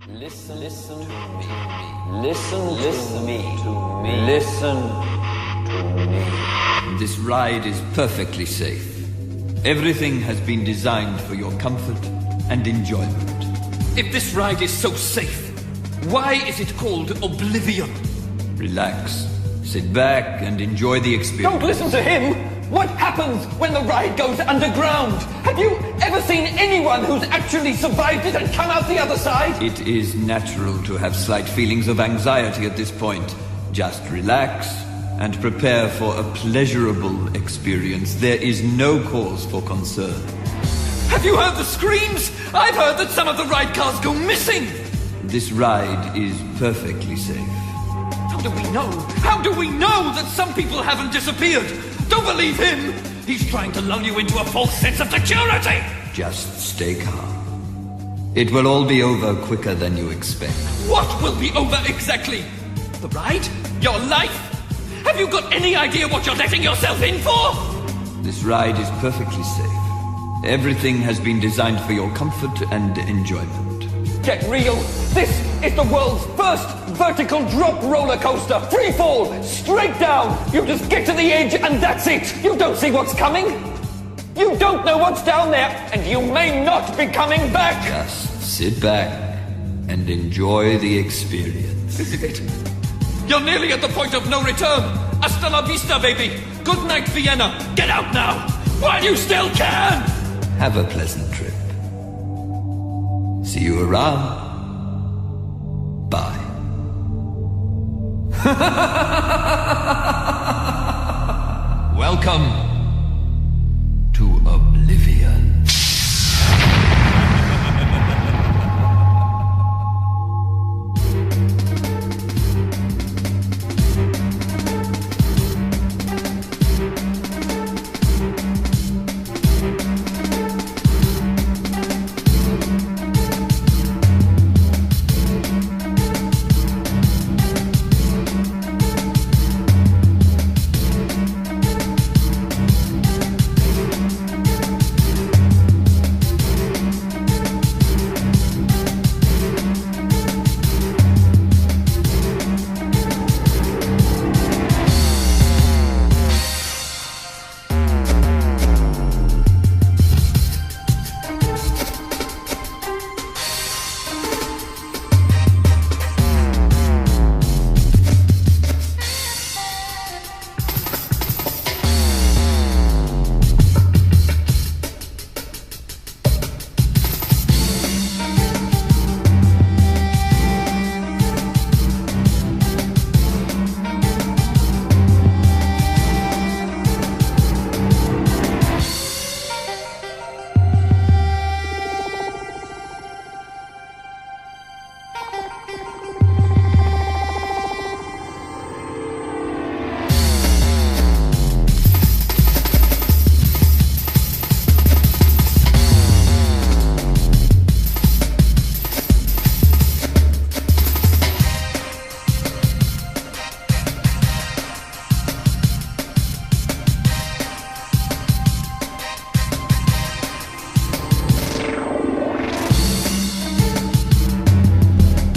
Listen to me. Listen to me. Listen to me. This ride is perfectly safe. Everything has been designed for your comfort and enjoyment. If this ride is so safe, why is it called Oblivion? Relax, sit back, and enjoy the experience. Don't listen to him! What happens when the ride goes underground? Have you ever seen anyone who's actually survived it and come out the other side? It is natural to have slight feelings of anxiety at this point. Just relax and prepare for a pleasurable experience. There is no cause for concern. Have you heard the screams? I've heard that some of the ride cars go missing! This ride is perfectly safe. How do we know? How do we know that some people haven't disappeared? Don't believe him! He's trying to lull you into a false sense of security! Just stay calm. It will all be over quicker than you expect. What will be over exactly? The ride? Your life? Have you got any idea what you're letting yourself in for? This ride is perfectly safe. Everything has been designed for your comfort and enjoyment. Get real! This is the world's first vertical drop roller coaster! Free fall! Straight down! You just get to the edge and that's it! You don't see what's coming! You don't know what's down there, and you may not be coming back! Just sit back and enjoy the experience. This is it! You're nearly at the point of no return! Hasta la vista, baby! Good night, Vienna! Get out now! While you still can! Have a pleasant trip. See you around. Bye. Welcome to Oblivion.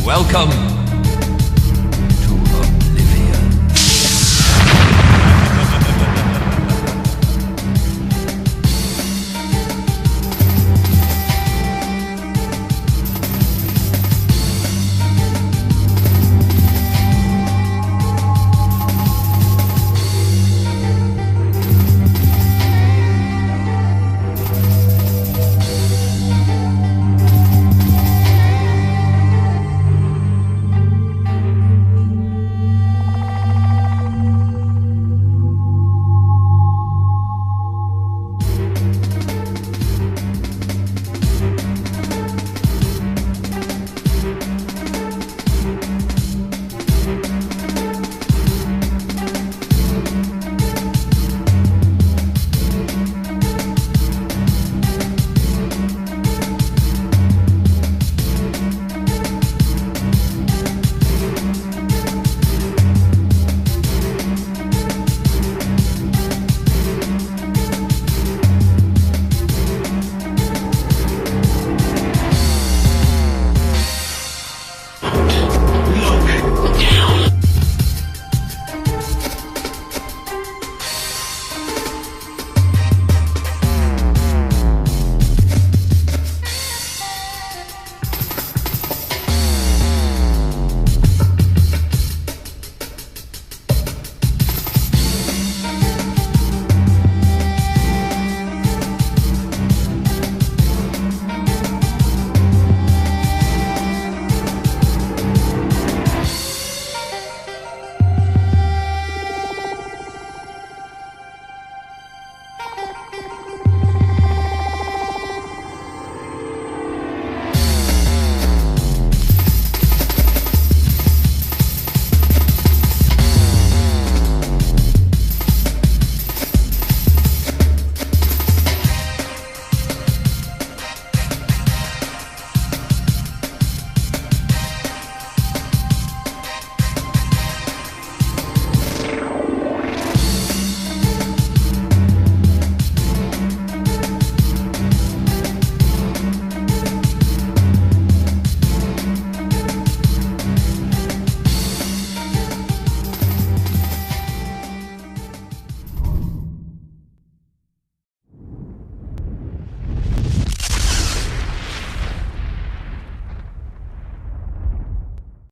Welcome